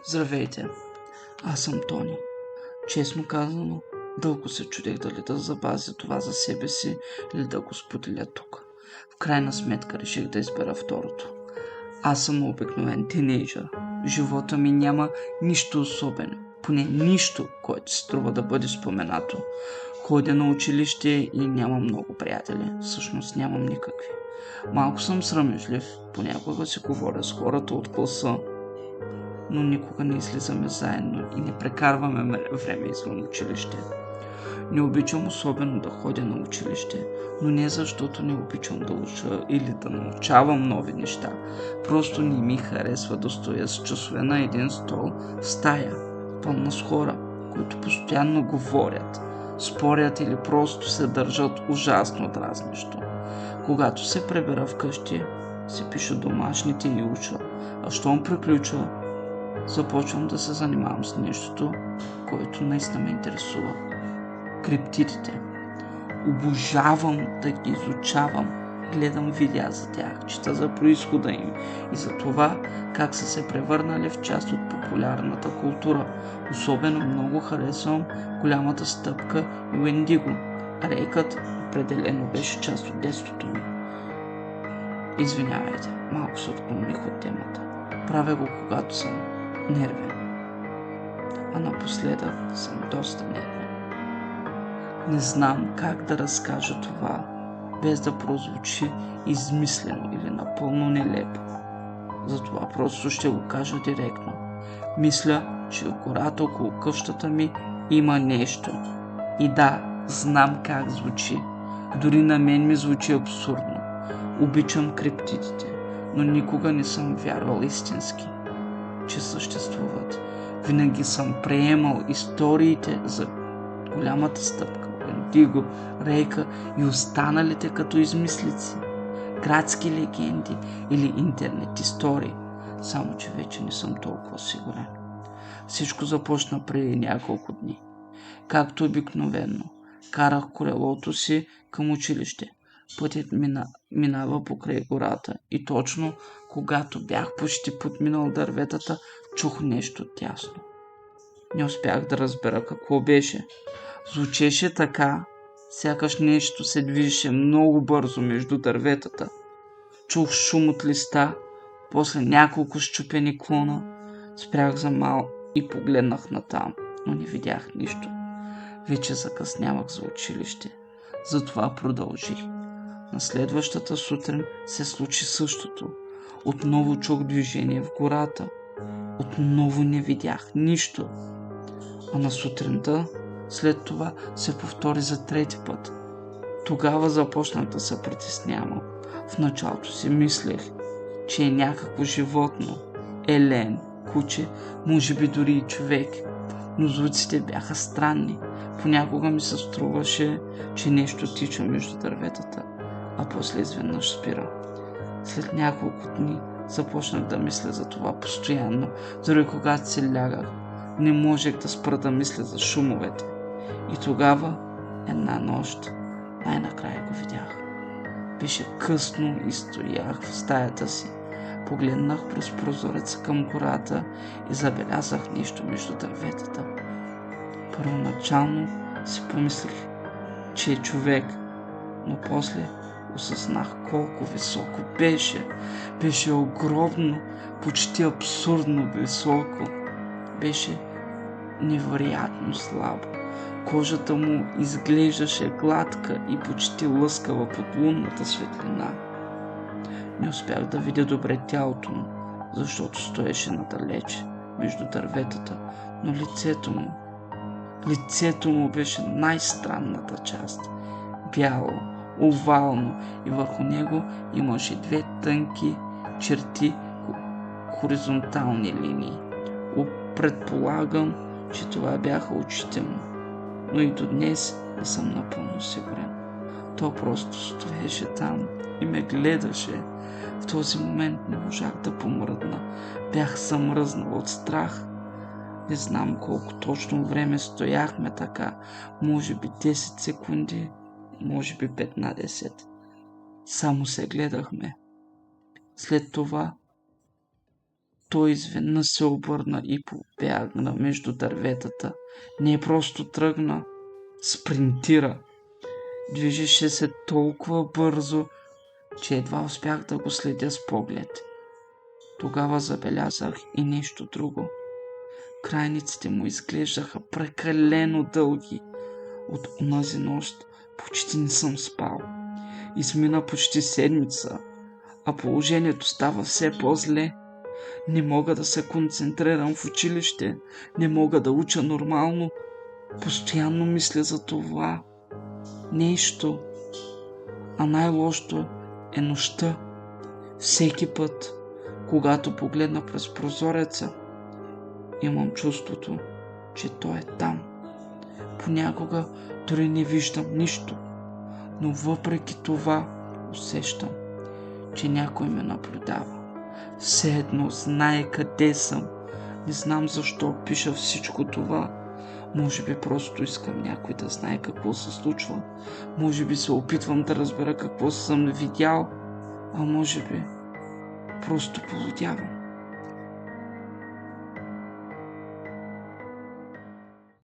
Здравейте, аз съм Тони. Честно казано, дълго се чудех дали да запазя това за себе си или да го споделя тук. В крайна сметка реших да избера второто. Аз съм обикновен тинейджър. В живота ми няма нищо особено, поне нищо, което се струва да бъде споменато. Ходя на училище и нямам много приятели. Всъщност нямам никакви. Малко съм срамежлив, понякога си говоря с хората от класа, но никога не излизаме заедно и не прекарваме време извън училище. Не обичам особено да ходя на училище, но не защото не обичам да уча или да научавам нови неща. Просто не ми харесва да стоя с часове на един стол в стая, пълна с хора, които постоянно говорят, спорят или просто се държат ужасно дразнещо. Когато се прибера вкъщи, си пиша домашните и уча, а щом приключа, започвам да се занимавам с нещото, което наистина ме интересува. Криптидите. Обожавам да ги изучавам. Гледам видеа за тях, чета за произхода им и за това как са се превърнали в част от популярната култура. Особено много харесвам Голямата стъпка и Уендиго. Рейкът определено беше част от детството ми. Извинявайте, малко се отклоних от темата. Правя го, когато съм нервен. А напоследък съм доста нервен. Не знам как да разкажа това, без да прозвучи измислено или напълно нелепо. Затова просто ще го кажа директно. Мисля, че в гората около къщата ми има нещо. И да, знам как звучи. Дори на мен ми звучи абсурдно. Обичам криптидите, но никога не съм вярвал истински, че съществуват. Винаги съм приемал историите за Голямата стъпка, Уендиго, Рейка и останалите като измислици, градски легенди или интернет истории, само че вече не съм толкова сигурен. Всичко започна преди няколко дни. Както обикновено, карах колелото си към училище. Пътят минава покрай гората и точно когато бях почти подминал дърветата, чух нещо тясно. Не успях да разбера какво беше. Звучеше така, сякаш нещо се движеше много бързо между дърветата. Чух шум от листа, после няколко счупени клона. Спрях за мал и погледнах натам, но не видях нищо. Вече закъснявах за училище, затова продължих. На следващата сутрин се случи същото. Отново чух движение в гората. Отново не видях нищо. А на сутринта след това се повтори за трети път. Тогава започнах да се притеснявам. В началото си мислех, че е някакво животно, елен, куче, може би дори и човек. Но звуците бяха странни. Понякога ми се струваше, че нещо тича между дърветата, а после изведнъж спира. След няколко дни започнах да мисля за това постоянно, дори когато се лягах. Не можех да спра да мисля за шумовете. И тогава, една нощ, най-накрая го видях. Беше късно и стоях в стаята си. Погледнах през прозореца към гората и забелязах нещо между дърветата. Първоначално си помислих, че е човек, но после осъзнах колко високо беше. Беше огромно, почти абсурдно високо. Беше невероятно слабо. Кожата му изглеждаше гладка и почти лъскава под лунната светлина. Не успях да видя добре тялото му, защото стоеше надалеч между дърветата, но лицето му беше най-странната част. Бяло, овално и върху него имаше две тънки черти, хоризонтални линии. Предполагам, че това бяха очите му, но и до днес не съм напълно сигурен. То просто стоеше там и ме гледаше. В този момент не можах да помръдна. Бях замръзнал от страх. Не знам колко точно време стояхме така. Може би 10 секунди, може би 15. Само се гледахме. След това Той изведнъж се обърна и побягна между дърветата. Не просто тръгна, спринтира. Движеше се толкова бързо, че едва успях да го следя с поглед. Тогава забелязах и нещо друго. Крайниците му изглеждаха прекалено дълги. От онази нощ почти не съм спал. Измина почти седмица, а положението става все по-зле. Не мога да се концентрирам в училище, не мога да уча нормално. Постоянно мисля за това нещо. А най-лошото е нощта. Всеки път, когато погледна през прозореца, имам чувството, че той е там. Понякога дори не виждам нищо, но въпреки това усещам, че някой ме наблюдава. Все едно знае къде съм. Не знам защо пиша всичко това. Може би просто искам някой да знае какво се случва. Може би се опитвам да разбера какво съм видял. А може би просто полудявам.